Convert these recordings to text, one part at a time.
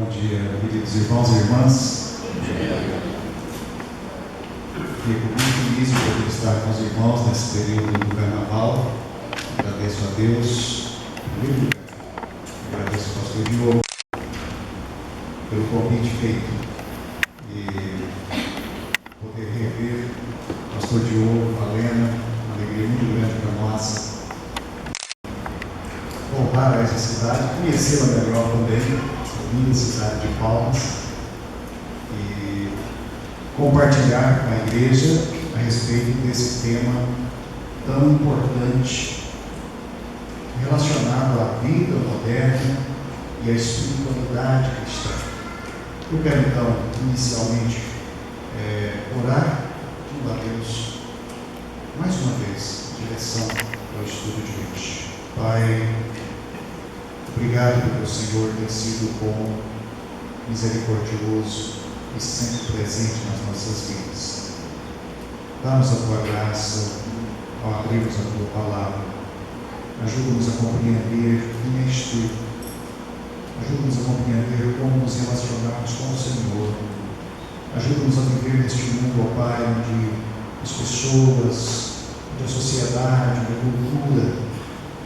Bom dia, queridos irmãos e irmãs. Fico muito feliz de poder estar com os irmãos nesse período do Carnaval. Agradeço a Deus, agradeço ao pastor Diogo pelo convite feito e poder rever o pastor Diogo, Valena, uma alegria muito grande para nós. Honrar essa cidade, conhecê-la melhor também, essa linda cidade de Palmas, e compartilhar com a igreja a respeito desse tema tão importante relacionado à vida moderna e à espiritualidade cristã. Eu quero então, inicialmente, orar, pedindo a Deus, mais uma vez, direção ao estudo de hoje. Pai, obrigado porque o Senhor tem sido bom, misericordioso e sempre presente nas nossas vidas. Dá-nos a Tua graça ao abrirmos a Tua palavra. Ajuda-nos a compreender quem és Tu. Ajuda-nos a compreender como nos relacionarmos com o Senhor. Ajuda-nos a viver neste mundo, ó Pai, onde as pessoas, onde a sociedade, onde a cultura,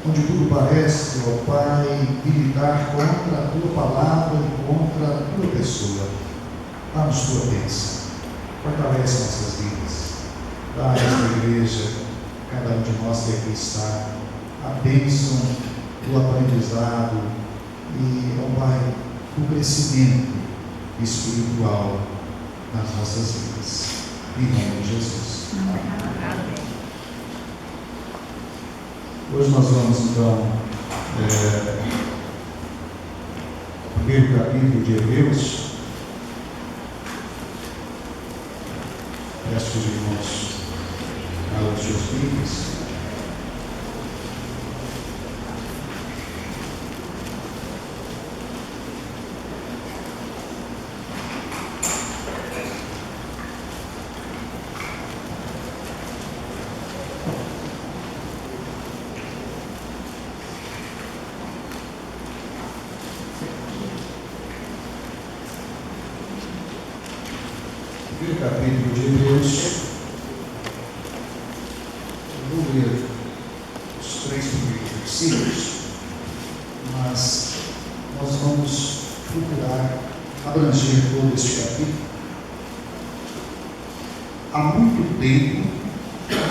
onde tudo parece, ó Pai, militar contra a Tua palavra e contra a Tua pessoa. Dá-nos Tua bênção, fortalece nossas vidas, dá a esta igreja, cada um de nós que aqui está, a bênção do aprendizado e, ó Pai, do crescimento espiritual nas nossas vidas. Em nome de Jesus. Amém. Hoje nós vamos então primeiro capítulo de Hebreus. Peço que os irmãos abram os seus Bíblias. Primeiro capítulo de Hebreus. Eu vou ler os 3 primeiros versículos, mas nós vamos procurar abranger todo este capítulo. Há muito tempo,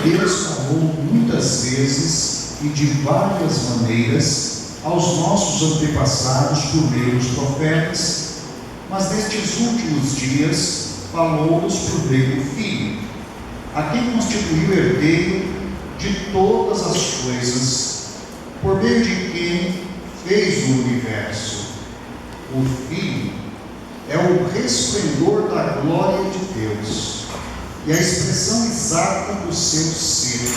Deus falou muitas vezes e de várias maneiras aos nossos antepassados por meio dos profetas, mas nestes últimos dias falou-nos por meio do Filho, a quem constituiu herdeiro de todas as coisas, por meio de quem fez o universo. O Filho é o resplendor da glória de Deus e a expressão exata do seu ser,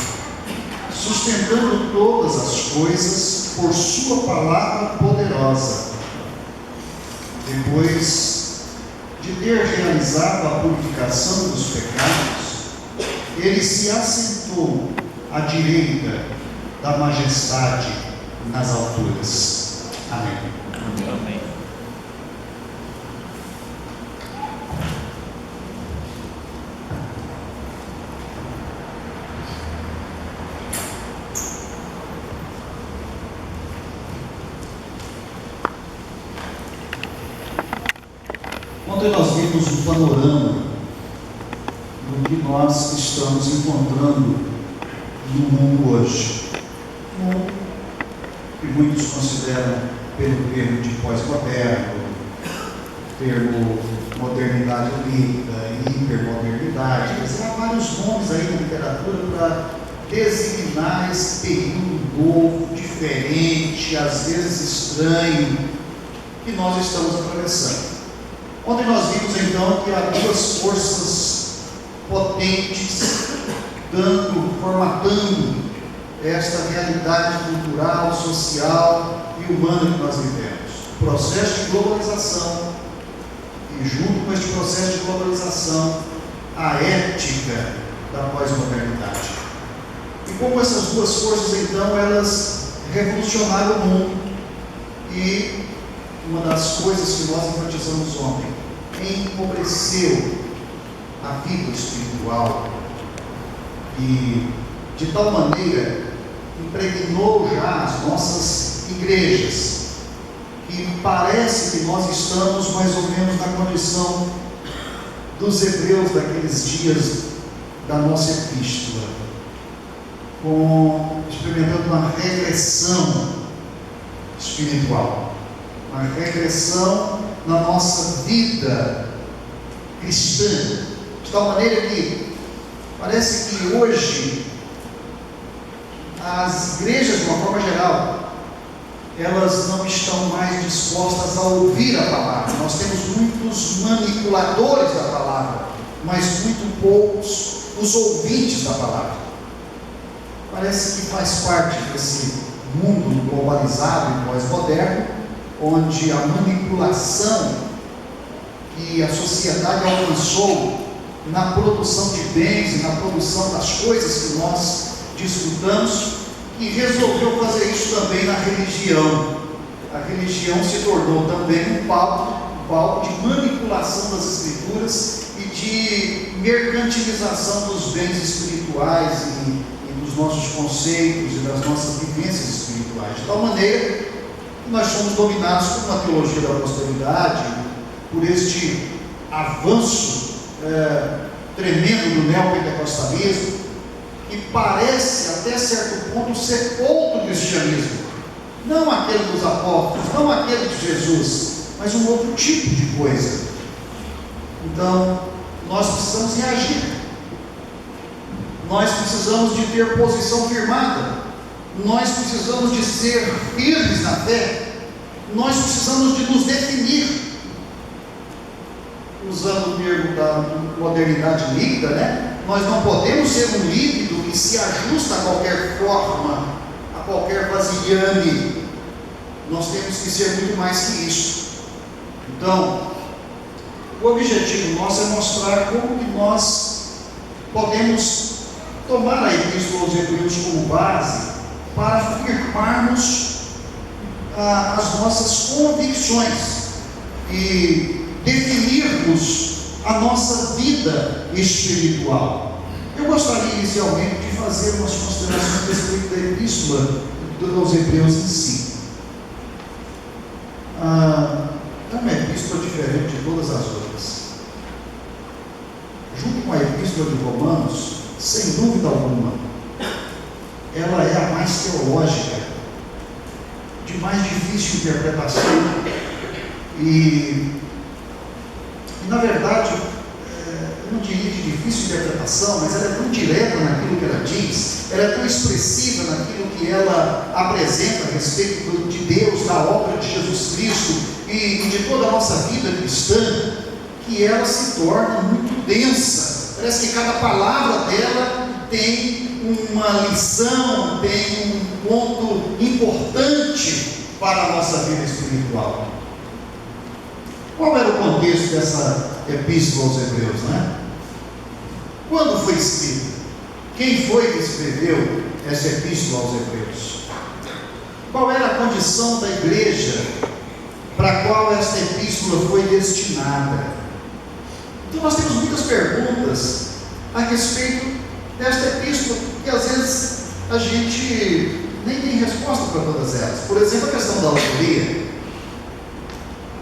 sustentando todas as coisas por sua palavra poderosa. Depois de ter realizado a purificação dos pecados, ele se assentou à direita da majestade nas alturas. Amém. Amém. Ontem nós vimos um panorama do que nós estamos encontrando no mundo hoje. Um mundo que muitos consideram pelo termo de pós-moderno, termo modernidade líquida, hipermodernidade. Quer dizer, há vários nomes aí na literatura para designar esse período novo, diferente, às vezes estranho, que nós estamos atravessando. Ontem nós vimos então que há duas forças potentes formatando esta realidade cultural, social e humana que nós vivemos. O processo de globalização e, junto com este processo de globalização, a ética da pós-modernidade. E como essas duas forças então elas revolucionaram o mundo e uma das coisas que nós enfatizamos ontem, empobreceu a vida espiritual e de tal maneira impregnou já as nossas igrejas, que parece que nós estamos mais ou menos na condição dos hebreus daqueles dias da nossa epístola, experimentando uma regressão espiritual, uma regressão na nossa vida cristã, de tal maneira que parece que hoje as igrejas, de uma forma geral, elas não estão mais dispostas a ouvir a palavra. Nós temos muitos manipuladores da palavra, mas muito poucos os ouvintes da palavra. Parece que faz parte desse mundo globalizado e pós-moderno, onde a manipulação que a sociedade alcançou na produção de bens e na produção das coisas que nós desfrutamos, e resolveu fazer isso também na religião. A religião se tornou também um palco de manipulação das escrituras e de mercantilização dos bens espirituais e dos nossos conceitos e das nossas vivências espirituais, de tal maneira que nós somos dominados por uma teologia da prosperidade, por este avanço tremendo do neopentecostalismo, que parece até certo ponto ser outro cristianismo, não aquele dos apóstolos, não aquele de Jesus, mas um outro tipo de coisa. Então nós precisamos reagir, nós precisamos de ter posição firmada, nós precisamos de ser firmes na fé, nós precisamos de nos definir, usando o termo da modernidade líquida, né? Nós não podemos ser um líquido que se ajusta a qualquer forma, a qualquer vasilhame. Nós temos que ser muito mais que isso. Então, o objetivo nosso é mostrar como que nós podemos tomar a Epístola aos Hebreus como base para afirmarmos as nossas convicções e definirmos a nossa vida espiritual. Eu gostaria inicialmente de fazer umas considerações a respeito da Epístola aos Hebreus em si. É uma epístola diferente de todas as outras. Junto com a Epístola de Romanos, sem dúvida alguma, ela é a mais teológica, de mais difícil interpretação e na verdade, eu não diria de difícil interpretação, mas ela é tão direta naquilo que ela diz, ela é tão expressiva naquilo que ela apresenta a respeito de Deus, da obra de Jesus Cristo e de toda a nossa vida cristã, que ela se torna muito densa. Parece que cada palavra dela tem uma lição, tem um ponto importante para a nossa vida espiritual. Qual era o contexto dessa epístola aos Hebreus, né? Quando foi escrita? Quem foi que escreveu essa epístola aos Hebreus? Qual era a condição da igreja para a qual esta epístola foi destinada? Então nós temos muitas perguntas a respeito desta epístola, que às vezes a gente nem tem resposta para todas elas. Por exemplo, a questão da autoria.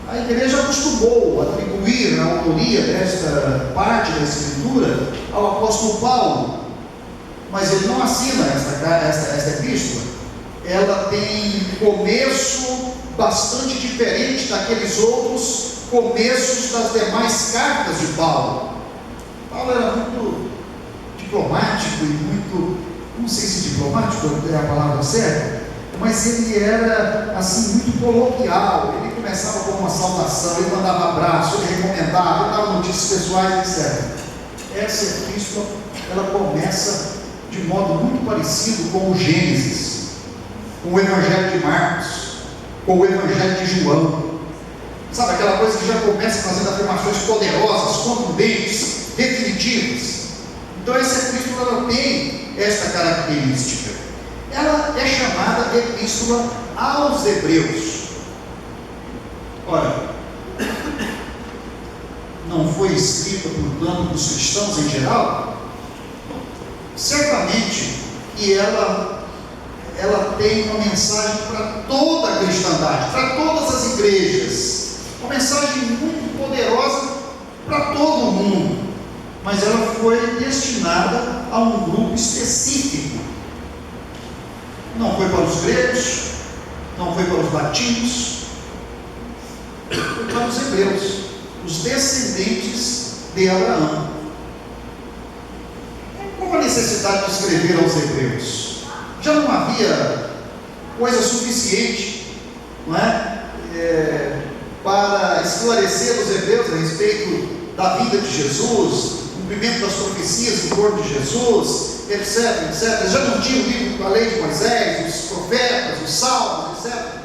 A igreja acostumou a atribuir a autoria desta parte da Escritura ao apóstolo Paulo, mas ele não assina esta epístola. Ela tem começo bastante diferente daqueles outros começos das demais cartas de Paulo. Paulo era muito diplomático e muito, não sei se diplomático é a palavra certa, mas ele era assim muito coloquial. Ele começava com uma saudação, ele mandava abraço, ele recomendava, ele dava notícias pessoais, etc. Essa epístola, ela começa de modo muito parecido com o Gênesis, com o Evangelho de Marcos, com o Evangelho de João. Sabe, aquela coisa que já começa fazendo afirmações poderosas, contundentes, definitivas. Então essa epístola ela tem esta característica. Ela é chamada Epístola aos Hebreus. foi escrita, portanto, dos cristãos em geral, certamente que ela tem uma mensagem para toda a cristandade, para todas as igrejas, uma mensagem muito poderosa para todo mundo, mas ela foi destinada a um grupo específico. Não foi para os gregos, não foi para os latinos, foi para os hebreus, os descendentes de Abraão. Qual a necessidade de escrever aos hebreus? Já não havia coisa suficiente, não é? Para esclarecer os hebreus a respeito da vida de Jesus, cumprimento das profecias em torno de Jesus, etc, etc. Já não tinha o livro da lei de Moisés, os profetas, os salmos, etc.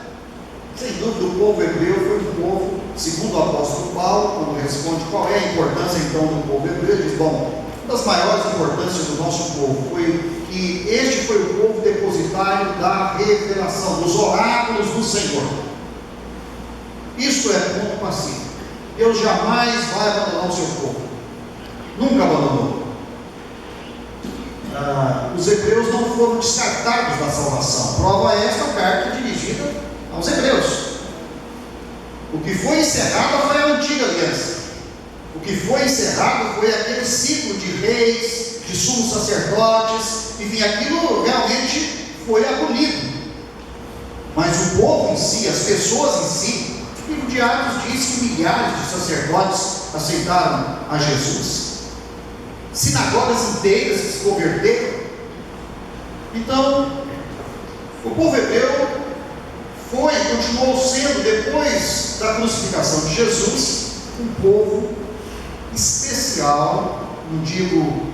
Sem dúvida, o povo hebreu foi um povo, segundo o apóstolo Paulo, quando responde qual é a importância então do povo hebreu, ele diz: bom, uma das maiores importâncias do nosso povo foi que este foi o povo depositário da revelação, dos oráculos do Senhor. Isto é ponto pacífico. Deus jamais vai abandonar o seu povo, nunca abandonou. Os hebreus não foram descartados da salvação. Prova é esta carta dirigida aos hebreus. O que foi encerrado foi a antiga aliança. O que foi encerrado foi aquele ciclo de reis, de sumos sacerdotes, enfim, aquilo realmente foi abolido. Mas o povo em si, as pessoas em si, o livro de Atos diz que milhares de sacerdotes aceitaram a Jesus, sinagogas inteiras que se converteram. Então, o povo hebreu foi e continuou sendo, depois da crucificação de Jesus, um povo especial. Não digo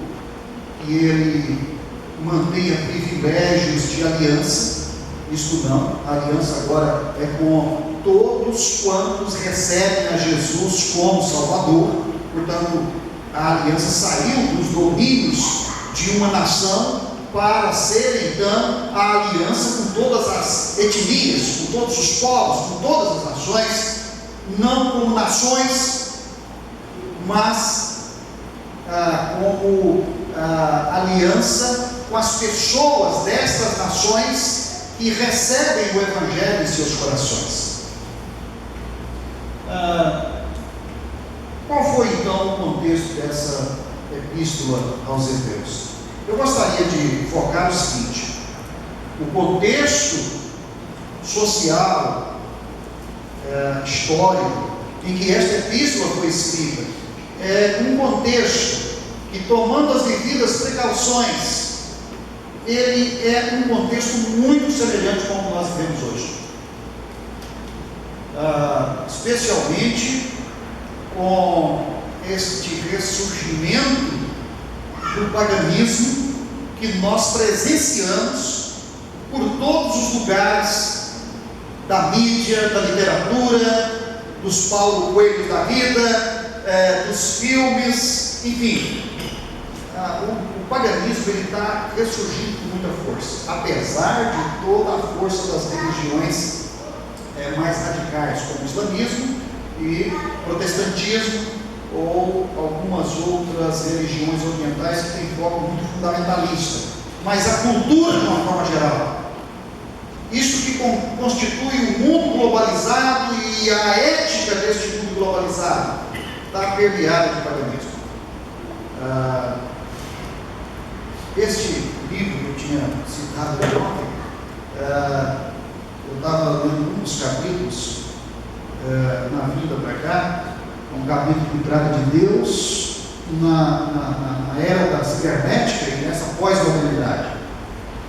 que ele mantenha privilégios de aliança, isto não. A aliança agora é com todos quantos recebem a Jesus como Salvador. Portanto, a aliança saiu dos domínios de uma nação para ser então a aliança com todas as etnias, com todos os povos, com todas as nações, não como nações, mas como aliança com as pessoas destas nações que recebem o Evangelho em seus corações. Qual foi então o contexto dessa epístola aos Hebreus? Eu gostaria de focar no seguinte: o contexto social, histórico, em que esta epístola foi escrita, é um contexto que, tomando as devidas precauções, ele é um contexto muito semelhante com o que nós vivemos hoje, especialmente com este ressurgimento do paganismo que nós presenciamos por todos os lugares da mídia, da literatura, dos Paulo Coelho da vida, dos filmes, enfim. O paganismo está ressurgindo com muita força, apesar de toda a força das religiões mais radicais, como o islamismo e protestantismo, ou algumas outras religiões orientais que têm foco muito fundamentalista. Mas a cultura, de uma forma geral, isso que constitui o mundo globalizado e a ética deste mundo globalizado, está permeada de paganismo. Este livro que eu tinha citado ontem, eu estava lendo um dos capítulos na vinda para cá, um capítulo que trata de Deus na era da cibernética e nessa pós-modernidade.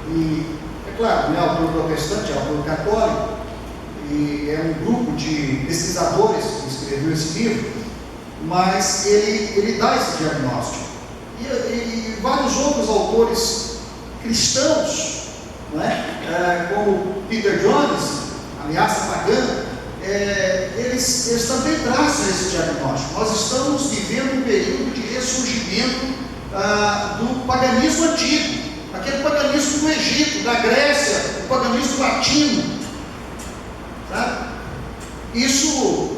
E, é claro, não é autor protestante, é autor católico, e é um grupo de pesquisadores que escreveu esse livro, mas ele dá esse diagnóstico. E vários outros autores cristãos, não é? Como Peter Jones, Ameaça Pagã, eles também trazem esse diagnóstico. Nós estamos vivendo um período de ressurgimento do paganismo antigo, aquele paganismo do Egito, da Grécia, o paganismo latino, sabe? Isso,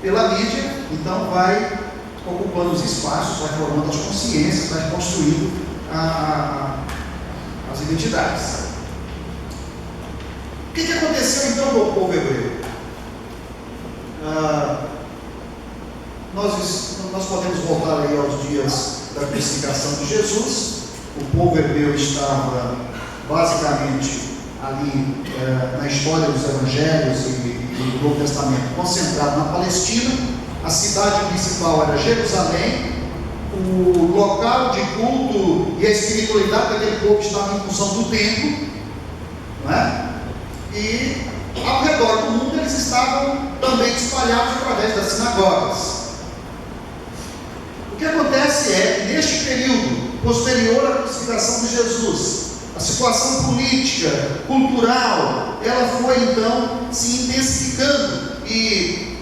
pela mídia, então vai ocupando os espaços, vai formando as consciências, vai construindo as identidades. O que aconteceu então com o povo hebreu? Nós podemos voltar aí aos dias da crucificação de Jesus. O povo hebreu estava basicamente ali na história dos evangelhos e do Novo Testamento, concentrado na Palestina. A cidade principal era Jerusalém. O local de culto e a espiritualidade daquele povo estava em função do templo, não é? E ao redor do mundo eles estavam também espalhados através das sinagogas. O que acontece é que neste período posterior à crucificação de Jesus, a situação política, cultural, ela foi então se intensificando, e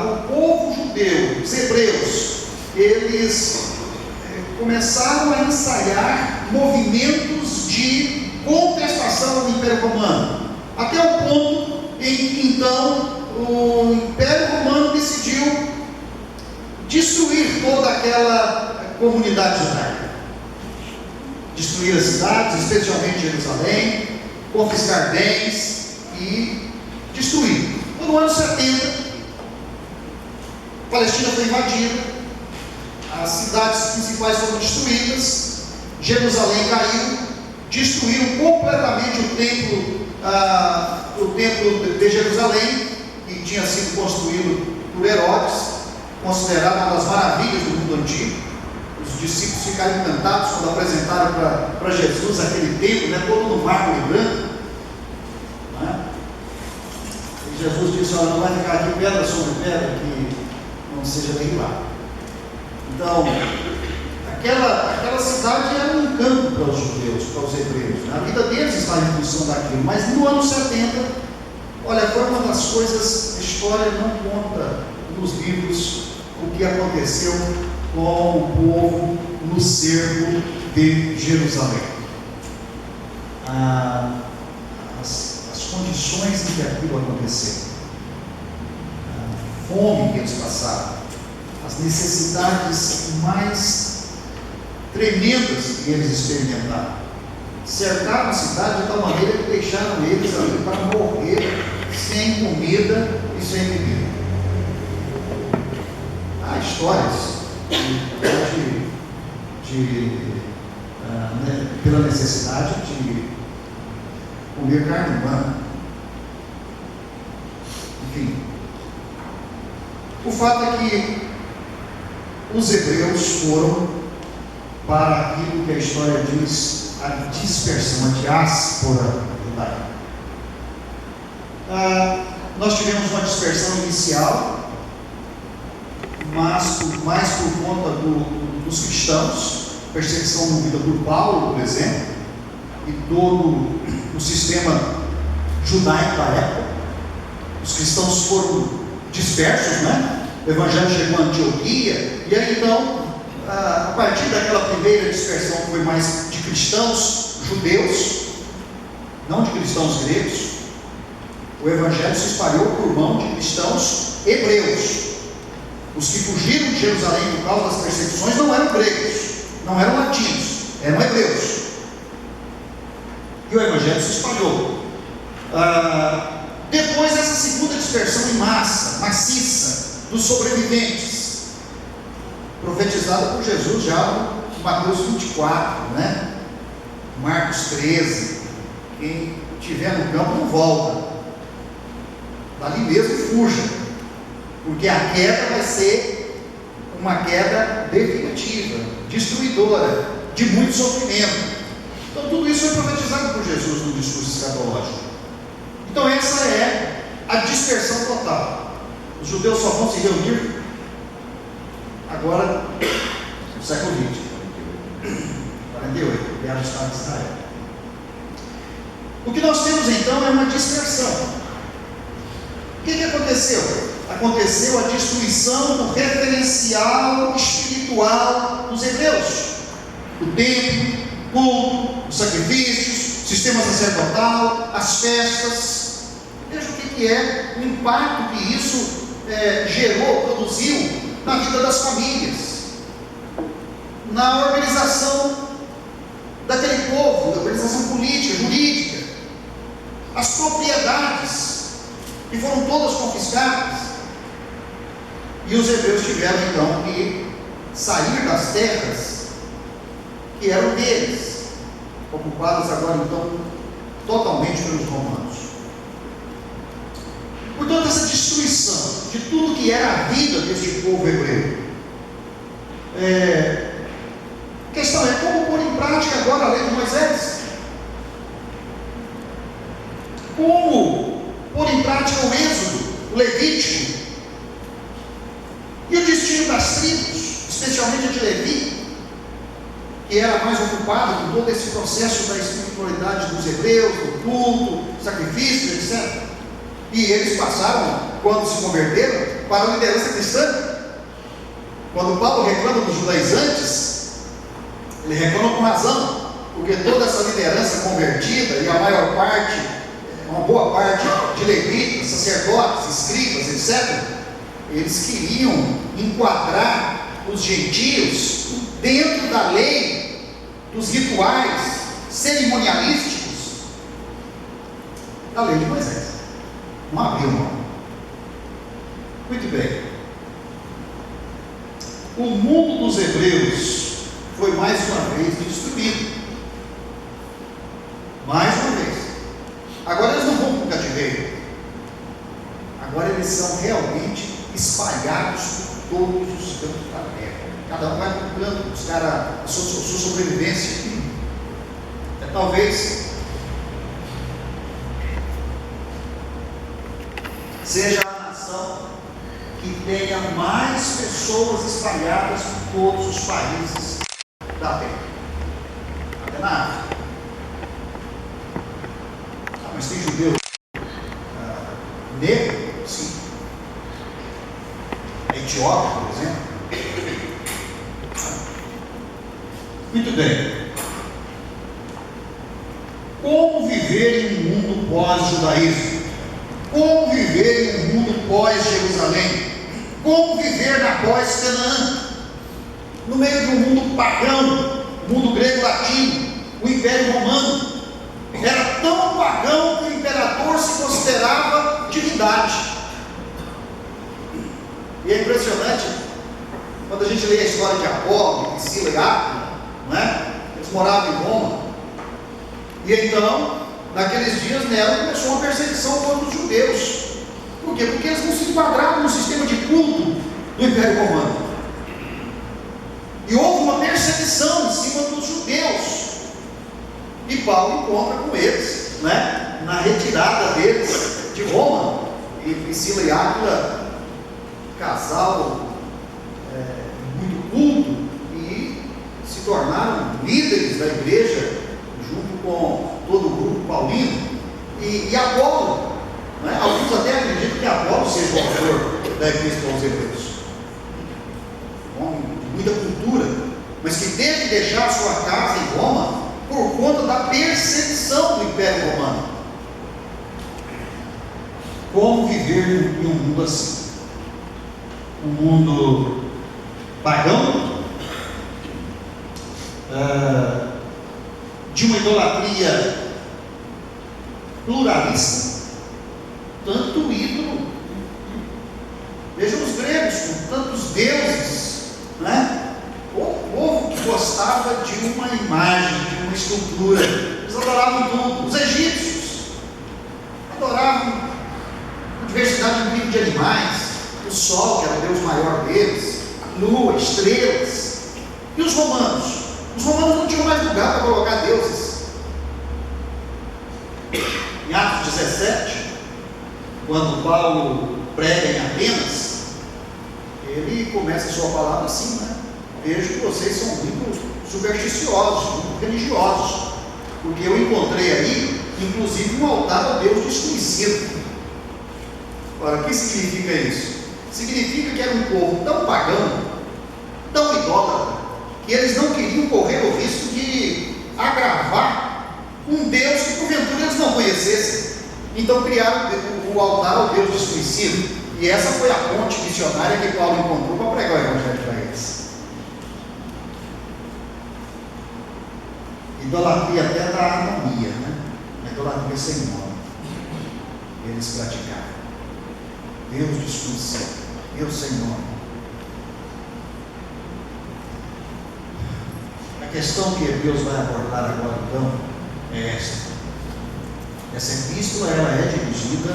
o povo judeu, os hebreus, eles começaram a ensaiar movimentos de contestação ao Império Romano, até o ponto em que então o Império Romano decidiu destruir toda aquela comunidade judaica, destruir as cidades, especialmente Jerusalém, confiscar bens e destruir. Então, no ano 70, a Palestina foi invadida, as cidades principais foram destruídas, Jerusalém caiu, destruíram completamente o templo de Jerusalém, que tinha sido construído por Herodes, considerado uma das maravilhas do mundo antigo. Os discípulos ficaram encantados quando apresentaram para Jesus aquele templo, né, todo no mármore branco, né? E Jesus disse: olha, não vai ficar aqui pedra sobre pedra que não seja derribada. Então, aquela cidade era um encanto para os judeus, para os hebreus, né? A vida deles estava em função daquilo. Mas no ano 70, olha, foi uma das coisas, a história não conta nos livros o que aconteceu com o povo no cerco de Jerusalém. As condições em que aquilo aconteceu, a fome que eles passaram, as necessidades mais tremendas que eles experimentaram, cercaram a cidade de tal maneira que deixaram eles ali para morrer sem comida e sem bebida. Há histórias pela necessidade de comer carne humana. Enfim, o fato é que os hebreus foram para aquilo que a história diz, a dispersão, a diáspora judaica. Nós tivemos uma dispersão inicial, mas mais por conta dos cristãos, perseguição movida por Paulo, por exemplo, e todo o sistema judaico da época. Os cristãos foram dispersos, né? O evangelho chegou a Antioquia, e aí então, a partir daquela primeira dispersão, que foi mais de cristãos judeus, não de cristãos gregos, o evangelho se espalhou por mão de cristãos hebreus. Os que fugiram de Jerusalém por causa das perseguições não eram gregos, não eram latinos, eram hebreus. E o evangelho se espalhou. Depois dessa segunda dispersão em massa, maciça, dos sobreviventes, profetizada por Jesus já em Mateus 24, né? Marcos 13, quem estiver no campo não volta, dali mesmo fuja, porque a queda vai ser uma queda definitiva, destruidora, de muito sofrimento. Então tudo isso foi profetizado por Jesus no discurso escatológico. Então essa é a dispersão total. Os judeus só vão se reunir agora no século XX, 48, guerra do Estado de Israel. O que nós temos então é uma dispersão. O que aconteceu? Aconteceu a destruição do referencial espiritual dos hebreus. O templo, o culto, os sacrifícios, o sistema sacerdotal, as festas. Veja o que é o impacto que isso gerou, produziu na vida das famílias, na organização daquele povo, da organização política, jurídica, as propriedades que foram todas confiscadas, e os hebreus tiveram então que sair das terras que eram deles, ocupadas agora então totalmente pelos romanos. Portanto, essa destruição de tudo que era a vida deste povo hebreu, a questão é como pôr em prática agora a lei de Moisés? Como pôr em prática o Êxodo, o Levítico, e o destino das tribos, especialmente a de Levi, que era mais ocupada com todo esse processo da espiritualidade dos hebreus, do culto, sacrifício, etc. E eles passaram, quando se converteram, para a liderança cristã. Quando Paulo reclama dos judaizantes, ele reclama com razão, porque toda essa liderança convertida, e a maior parte, uma boa parte de levitas, sacerdotes, escribas, etc., eles queriam enquadrar os gentios dentro da lei, dos rituais cerimonialísticos da lei de Moisés. Não abriu mão. Muito bem. O mundo dos hebreus foi mais uma vez destruído. Mais uma vez. Agora eles não vão para o cativeiro. Agora eles são realmente espalhados por todos os cantos da terra. Cada um vai para um canto buscar a sua sobrevivência. Talvez seja a nação que tenha mais pessoas espalhadas por todos os países da terra. Até na África. Mas tem judeu negro? Sim. A Etiópia, por exemplo. Muito bem. Como viver em um mundo pós-judaísmo? Como viver em um mundo pós-Jerusalém? Como viver na pós-Canaã? No meio de um mundo pagão, mundo grego-latino, o Império Romano. Era tão pagão que o imperador se considerava divindade. E é impressionante, quando a gente lê a história de Apolo, de Priscila e Áquila, não é? Eles moravam em Roma. E então, naqueles dias, Nero começou uma perseguição contra os judeus. Por quê? Porque eles não se enquadravam no sistema de culto do Império Romano. E houve uma perseguição em cima dos judeus. E Paulo encontra com eles, né? Na retirada deles de Roma. E Priscila e Áquila, casal muito culto, e se tornaram líderes da igreja, junto com todo o grupo paulino. E Apolo, né? Alguns até acreditam que Apolo seja o autor da Epístola aos Hebreus, um homem de muita cultura, mas que teve que deixar sua casa em Roma por conta da perseguição do Império Romano. Como viver em um mundo assim? Um mundo pagão, de uma idolatria pluralista, tanto ídolo. Vejam os gregos com tantos deuses, né? O povo que gostava de uma imagem, de uma escultura, eles adoravam tudo. Os egípcios adoravam a diversidade de de animais, o sol, que era o deus maior deles, a lua, estrelas. E os romanos? Os romanos não tinham mais lugar para colocar deuses. Em Atos 17, quando Paulo prega em Atenas, ele começa a sua palavra assim, né? Vejo que vocês são muito supersticiosos, muito religiosos, porque eu encontrei aí, inclusive, um altar ao Deus desconhecido. Ora, o que significa isso? Significa que era um povo tão pagão, tão idólatra, que eles não queriam correr o risco de agravar um Deus que porventura eles não conhecessem. Então criaram o altar ao Deus desconhecido. E E essa foi a ponte missionária que Paulo encontrou para pregar o Evangelho para eles. Idolatria até da harmonia, né? A idolatria sem nome. Eles praticaram. Deus desconhecido, Deus sem nome. A questão que Deus vai abordar agora, então, é esta. Essa epístola ela é dirigida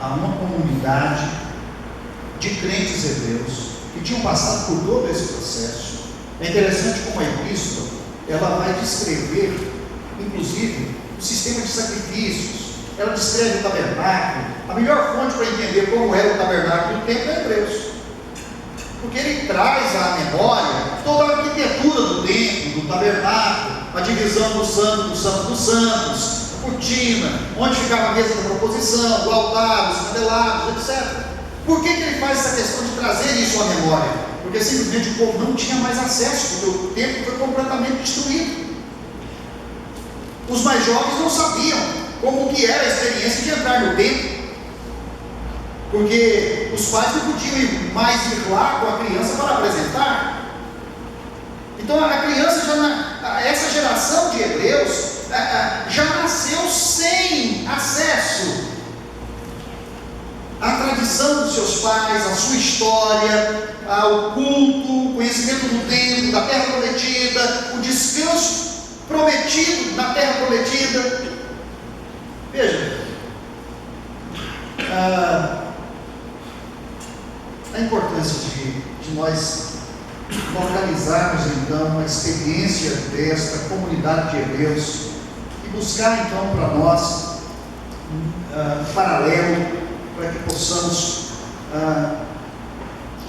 a uma comunidade de crentes hebreus que tinham passado por todo esse processo. É interessante como a epístola ela vai descrever, inclusive, o sistema de sacrifícios. Ela descreve o tabernáculo. A melhor fonte para entender como era o tabernáculo do templo é Hebreus, porque ele traz à memória toda a arquitetura do templo, do tabernáculo, a divisão do santo dos santos, a cortina, onde ficava a mesa da proposição, o altar, os candelabros, etc. Por que ele faz essa questão de trazer isso à memória? Porque simplesmente o povo não tinha mais acesso, porque o templo foi completamente destruído. Os mais jovens não sabiam como que era a experiência de entrar no templo, porque os pais não podiam ir lá com a criança para apresentar. Então a criança, essa geração de hebreus, já nasceu sem acesso à tradição dos seus pais, à sua história, ao culto, o conhecimento do templo, da terra prometida, o descanso prometido na terra prometida. Veja, a importância de nós localizarmos então a experiência desta comunidade de hebreus e buscar então para nós um paralelo para que possamos,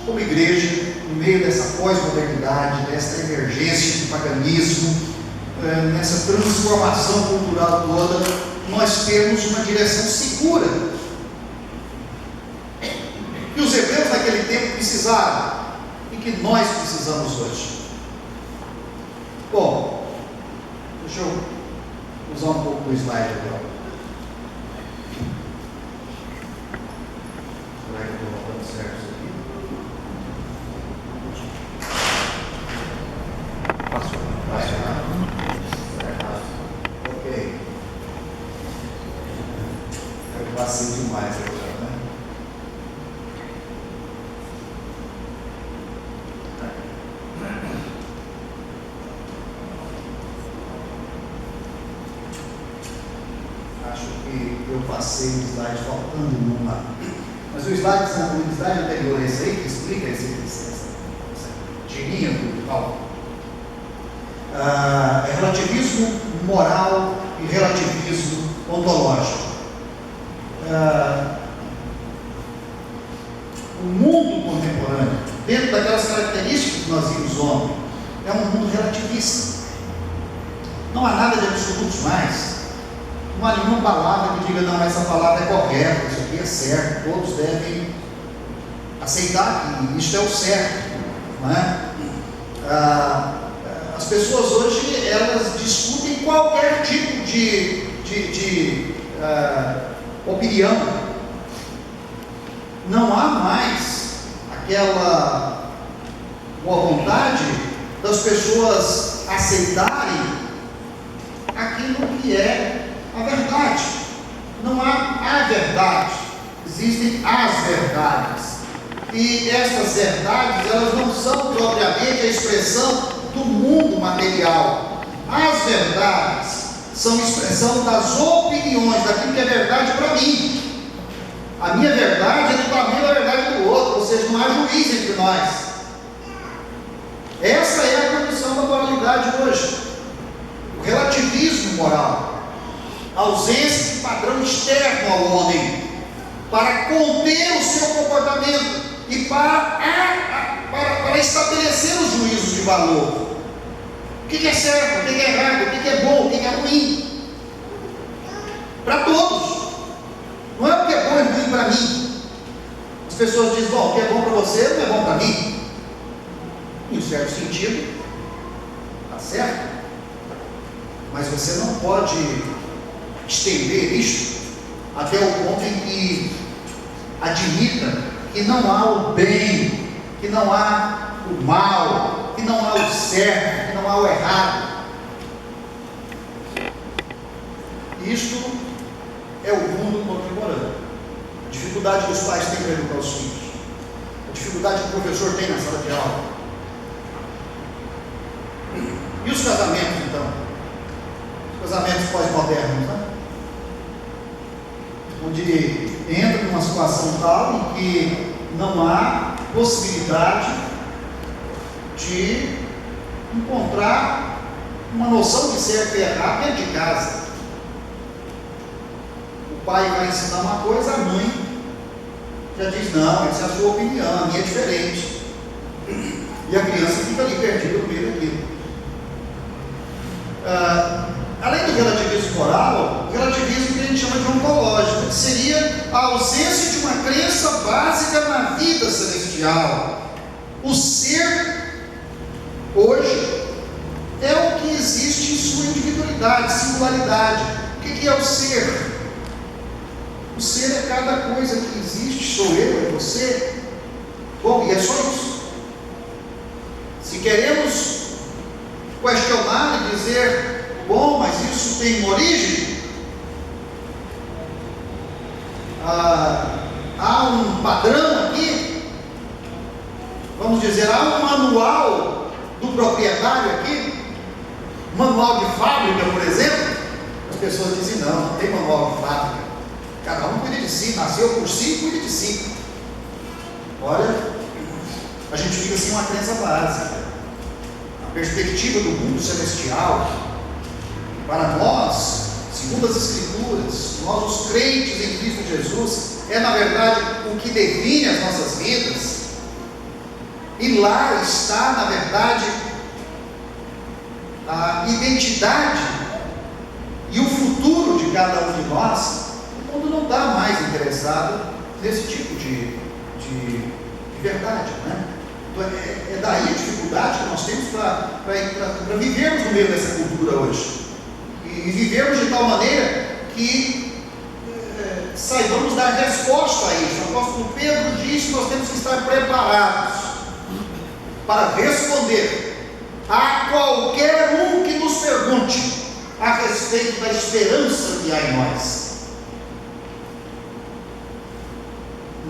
como igreja, no meio dessa pós-modernidade, dessa emergência do paganismo, nessa transformação cultural toda, nós termos uma direção segura. Que os hebreus naquele tempo precisaram e que nós precisamos hoje. Bom, deixa eu usar um pouco do slide agora. Será que eu estou botando certo isso aqui? Passou. Ok. Eu passei demais agora, né? Acho que eu passei o slide faltando um lá. Mas o slide anterior, esse aí que explica essa tirinha do tal. É relativismo moral e relativismo ontológico. O mundo contemporâneo, dentro daquelas características que nós vimos ontem, é um mundo relativista. Não há nada de absolutos mais. Não há nenhuma palavra que diga, não, essa palavra é correta, isso aqui é certo, todos devem aceitar que isto é o certo, não é? As pessoas hoje, elas discutem qualquer tipo de opinião. Não há mais aquela boa vontade das pessoas aceitarem aquilo que é a verdade. Não há a verdade, existem as verdades. E essas verdades, elas não são propriamente a expressão do mundo material. As verdades são expressão das opiniões, daquilo que é verdade para mim. A minha verdade é do tamanho da verdade do outro, ou seja, não há juiz entre nós. Essa é a condição da moralidade hoje. O relativismo moral. A ausência de padrão externo ao homem para conter o seu comportamento e para estabelecer os juízos de valor. O que é certo, o que é errado, o que é bom, o que é ruim. Para todos. Não é o que é bom e ruim para mim. As pessoas dizem, bom, o que é bom para você não é bom para mim. Em um certo sentido, está certo. Mas você não pode estender isto até o ponto em que admita que não há o bem, que não há o mal, que não há o certo, que não há o errado. Isto é o mundo contemporâneo. A dificuldade que os pais têm para educar os filhos, a dificuldade que o professor tem na sala de aula. E os casamentos, então? Os casamentos pós-modernos, né? Onde entra numa situação tal em que não há possibilidade de encontrar uma noção de certo e errado dentro de casa. O pai vai ensinar uma coisa, a mãe já diz: não, essa é a sua opinião, a minha é diferente. E a criança fica ali perdida no meio daquilo. Além do relativismo moral, o relativismo que a gente chama de ontológico, que seria a ausência de uma crença básica na vida celestial. O ser, hoje, é o que existe em sua individualidade, singularidade. O que é o ser? O ser é cada coisa que existe, sou eu, é você. Bom, e é só isso. Se queremos questionar e dizer: bom, mas isso tem uma origem, há um padrão aqui, vamos dizer, há um manual do proprietário aqui, manual de fábrica, por exemplo. As pessoas dizem: não tem manual de fábrica, cada um cuida de si, nasceu por si e cuida de si. Olha, a gente fica assim uma crença básica. A perspectiva do mundo celestial, para nós, segundo as Escrituras, nós os crentes em Cristo Jesus, é na verdade o que define as nossas vidas. E lá está, na verdade, a identidade e o futuro de cada um de nós. O mundo não está mais interessado nesse tipo de verdade, né? Então, é daí a dificuldade que nós temos para vivermos no meio dessa cultura hoje. E vivermos de tal maneira que saibamos dar resposta a isso. O apóstolo Pedro diz que nós temos que estar preparados para responder a qualquer um que nos pergunte a respeito da esperança que há em nós.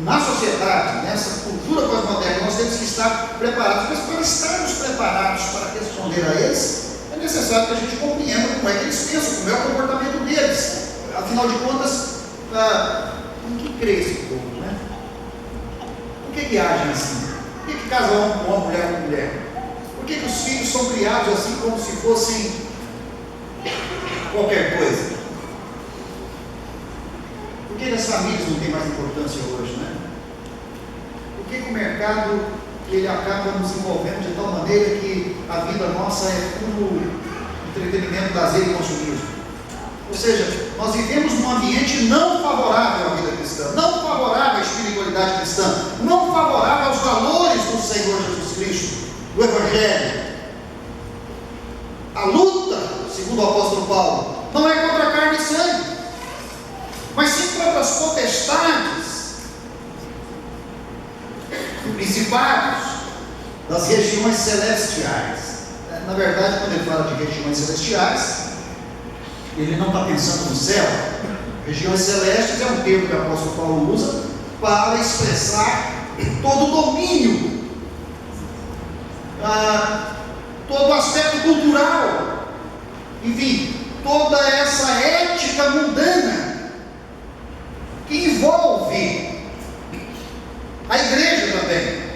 Na sociedade, nessa cultura pós-moderna, nós temos que estar preparados, mas para estarmos preparados para responder a eles, é necessário que a gente compreenda como é que eles pensam, como é o comportamento deles. Afinal de contas, em que crê esse povo, né? Por que agem assim? Por que casa homem com homem, mulher com mulher? Por que os filhos são criados assim como se fossem qualquer coisa? Por que as famílias não têm mais importância hoje, né? Por que o mercado ele acaba nos envolvendo de tal maneira que a vida nossa é puro entretenimento, lazer e consumismo? Ou seja, nós vivemos num ambiente não favorável à vida cristã, não favorável à espiritualidade cristã, não favorável aos valores do Senhor Jesus Cristo, do Evangelho. A luta, segundo o apóstolo Paulo, não é contra carne e sangue, mas sim contra as potestades, principados das regiões celestiais. Na verdade, quando ele fala de regiões celestiais, ele não está pensando no céu. Regiões celestes é um termo que o apóstolo Paulo usa para expressar todo o domínio, todo o aspecto cultural, enfim, toda essa ética mundana que envolve a igreja também.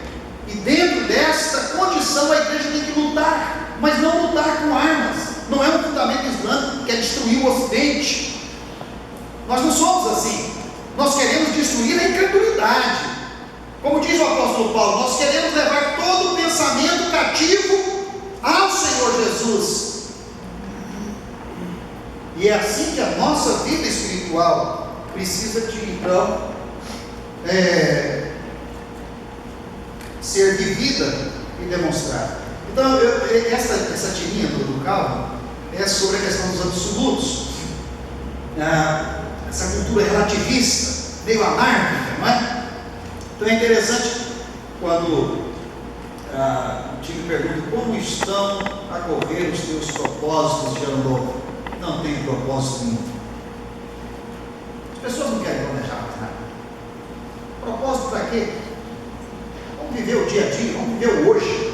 E dentro desta condição a igreja tem que lutar, mas não lutar com armas. Não é um fundamento islâmico que quer destruir o Ocidente. Nós não somos assim. Nós queremos destruir a incredulidade. Como diz o apóstolo Paulo, nós queremos levar todo o pensamento cativo ao Senhor Jesus. E é assim que a nossa vida espiritual precisa de, então, ser vivida e demonstrada. Então, essa tirinha do Calvin é sobre a questão dos absolutos, essa cultura relativista, meio anárquica, não é? Então é interessante quando o time pergunta como estão a correr os teus propósitos de ano novo. Não tem propósito nenhum. As pessoas não querem planejar mais nada. Propósito para quê? Vamos viver o dia a dia, vamos viver o hoje,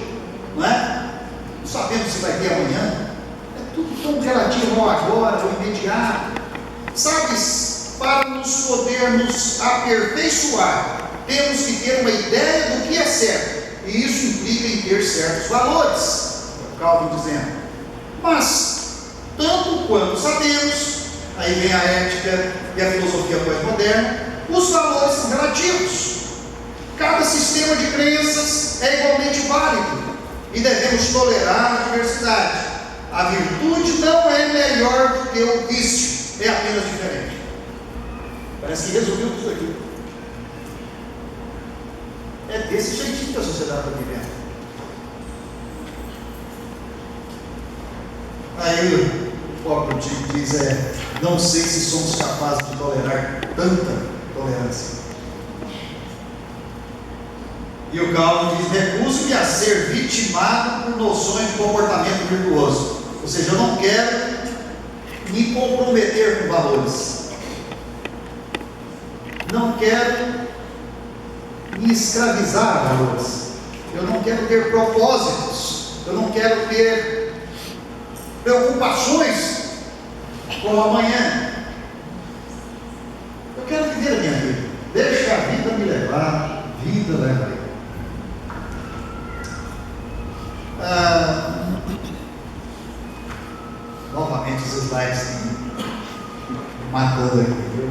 não é? Não sabemos se vai ter amanhã. É tudo tão relativo ao agora, ao imediato. Sabes, para nos podermos aperfeiçoar, temos que ter uma ideia do que é certo. E isso implica em ter certos valores, Calvin dizendo. Mas, tanto quanto sabemos, aí vem a ética e a filosofia pós-moderna, os valores são relativos. Cada sistema de crenças é igualmente válido e devemos tolerar a diversidade. A virtude não é melhor do que o vício, é apenas diferente. Parece que resumiu tudo aqui. É desse jeitinho que a sociedade está vivendo. Aí o próprio Tico diz: não sei se somos capazes de tolerar tanta tolerância. E o Calvin diz: recuso-me a ser vitimado por noções de comportamento virtuoso. Ou seja, eu não quero me comprometer com valores. Não quero me escravizar a valores. Eu não quero ter propósitos. Eu não quero ter preocupações com o amanhã. Eu quero viver a minha vida. Deixa a vida me levar. A vida leva eu. Novamente os slides matando aqui, viu?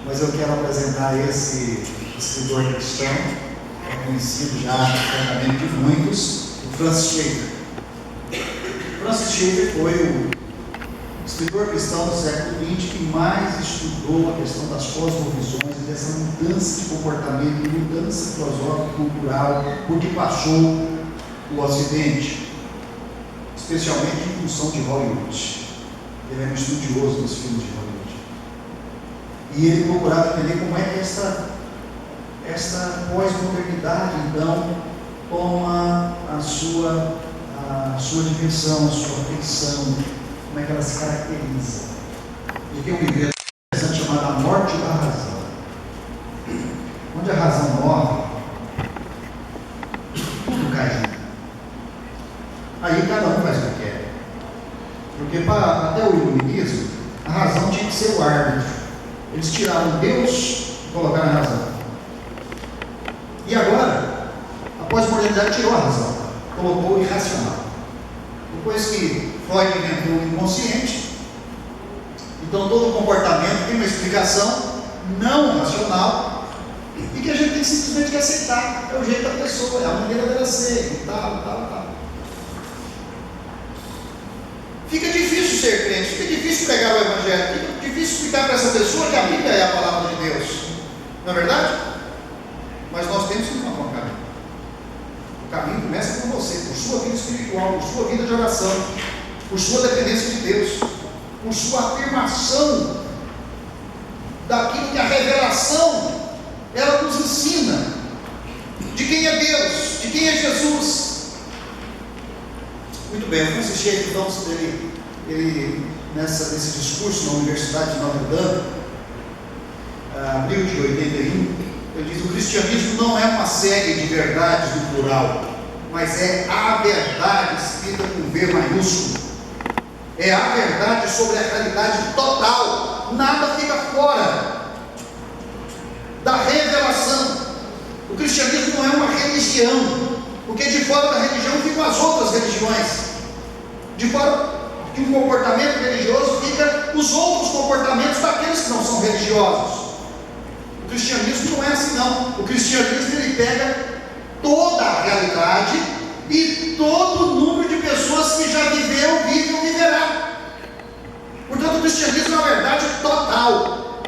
Mas eu quero apresentar esse escritor cristão, conhecido já certamente de muitos, o Francis Schaeffer. Francis Schaeffer foi o escritor cristão do século XX que mais estudou a questão das cosmovisões e dessa mudança de comportamento, mudança filosófica e cultural, por que passou o Ocidente, especialmente em função de Hollywood. Ele era um estudioso dos filmes de Hollywood. E ele procurava entender como é que esta pós-modernidade, então, toma a sua dimensão, a sua feição, como é que ela se caracteriza. E tem um livro interessante chamado A Morte da Razão. Onde a razão morre, tudo cai junto. Aí cada um faz o que quer. Porque até o iluminismo, a razão tinha que ser o árbitro. Eles tiraram Deus e colocaram a razão. E agora, a pós-modernidade tirou a razão, colocou o irracional. Depois que Freud inventou o inconsciente, então todo comportamento tem uma explicação não racional e que a gente tem simplesmente que aceitar. É o jeito da pessoa, é a maneira dela ser, e tal. Fica difícil ser crente, fica difícil pregar o Evangelho, fica difícil explicar para essa pessoa que a Bíblia é a palavra de Deus. Não é verdade? Mas nós temos que encontrar um caminho. O caminho começa com você, por sua vida espiritual, por sua vida de oração, por sua dependência de Deus, por sua afirmação daquilo que a revelação ela nos ensina, de quem é Deus, de quem é Jesus. Muito bem, o Francis Schaeffer, então, ele nesse discurso na Universidade de Notre Dame, abril de 81, ele diz: o cristianismo não é uma série de verdades no plural, mas é a verdade escrita com V maiúsculo. É a verdade sobre a realidade total, nada fica fora da revelação. O cristianismo não é uma religião, porque de fora da religião ficam as outras religiões. De fora de um comportamento religioso ficam os outros comportamentos daqueles que não são religiosos. O cristianismo não é assim não. O cristianismo ele pega toda a realidade e todo o número de pessoas que já viveu, vive ou viverá. Portanto, o cristianismo é uma verdade total.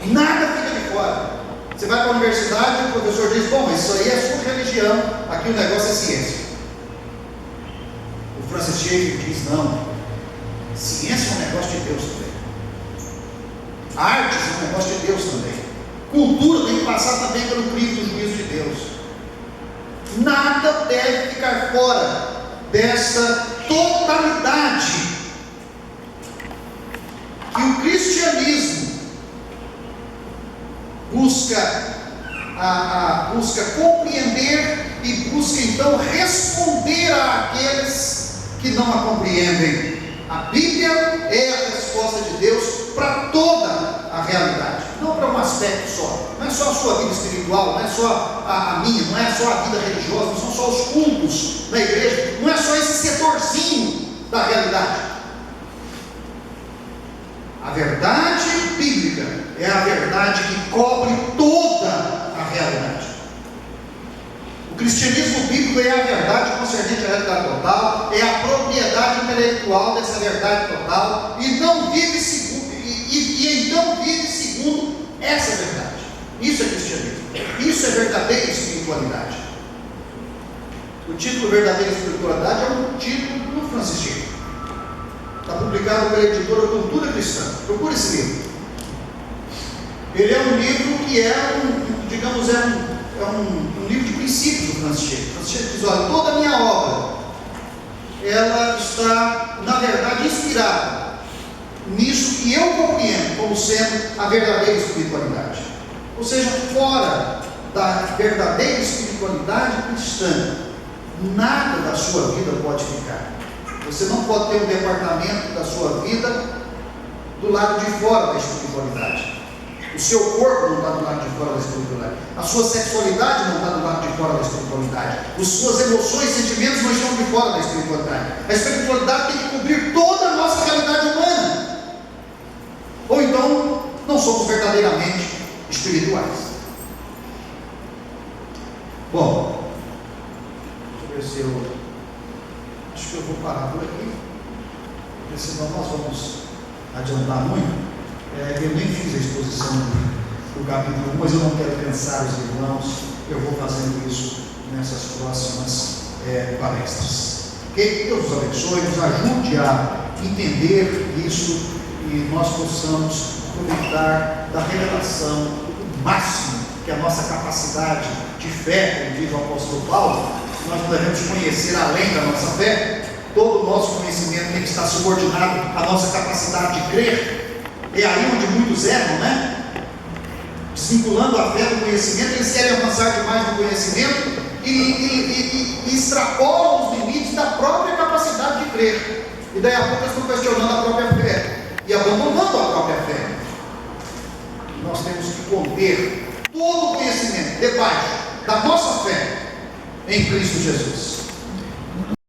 Nada fica de fora. Você vai para a universidade e o professor diz: bom, mas isso aí é sua religião, aqui o negócio é ciência. O Francis Schaeffer diz: não, ciência é um negócio de Deus também. Artes é um negócio de Deus também. cultura tem que passar também pelo crivo do juízo de Deus. Nada deve ficar fora dessa totalidade que o cristianismo busca compreender e busca então responder àqueles que não a compreendem. A Bíblia é a resposta de Deus para toda a realidade, não para um aspecto só. Não é só a sua vida espiritual, não é só a minha, não é só a vida religiosa, não são só os cultos na igreja, não é só esse setorzinho da realidade. A verdade bíblica é a verdade que cobre toda a realidade. O cristianismo bíblico é a verdade concernente à realidade total, é a propriedade intelectual dessa verdade total, e não vive segundo, e então vive segundo essa verdade. Isso é cristianismo, isso é verdadeira espiritualidade. O título Verdadeira Espiritualidade é um título do Francis Schaeffer. Está publicado pela editora Cultura Cristã. Procure esse livro. Ele é um livro que é um livro de princípios do Francis Schaeffer. Francis Schaeffer diz: olha, toda a minha obra, ela está, na verdade, inspirada nisso que eu compreendo como sendo a verdadeira espiritualidade. Ou seja, fora da verdadeira espiritualidade cristã, nada da sua vida pode ficar. Você não pode ter um departamento da sua vida do lado de fora da espiritualidade. O seu corpo não está do lado de fora da espiritualidade. A sua sexualidade não está do lado de fora da espiritualidade. As suas emoções e sentimentos não estão de fora da espiritualidade. A espiritualidade tem que cobrir toda a nossa realidade humana. Ou então, não somos verdadeiramente espirituais. Bom, deixa eu ver se eu... Acho que eu vou parar por aqui, porque senão nós vamos adiantar muito. Eu nem fiz a exposição do capítulo 1, mas eu não quero pensar os irmãos, eu vou fazendo isso nessas próximas palestras. Que Deus nos abençoe, nos ajude a entender isso e nós possamos aproveitar da revelação o máximo que a nossa capacidade de fé, como diz o apóstolo Paulo, nós não devemos conhecer além da nossa fé. Todo o nosso conhecimento tem que estar subordinado à nossa capacidade de crer. É aí onde muitos erram, né? Desvinculando a fé do conhecimento, eles querem avançar demais no conhecimento e extrapolam os limites da própria capacidade de crer. E daí a pouco eles estão questionando a própria fé e abandonando a própria fé. Nós temos que conter todo o conhecimento debaixo da nossa fé em Cristo Jesus.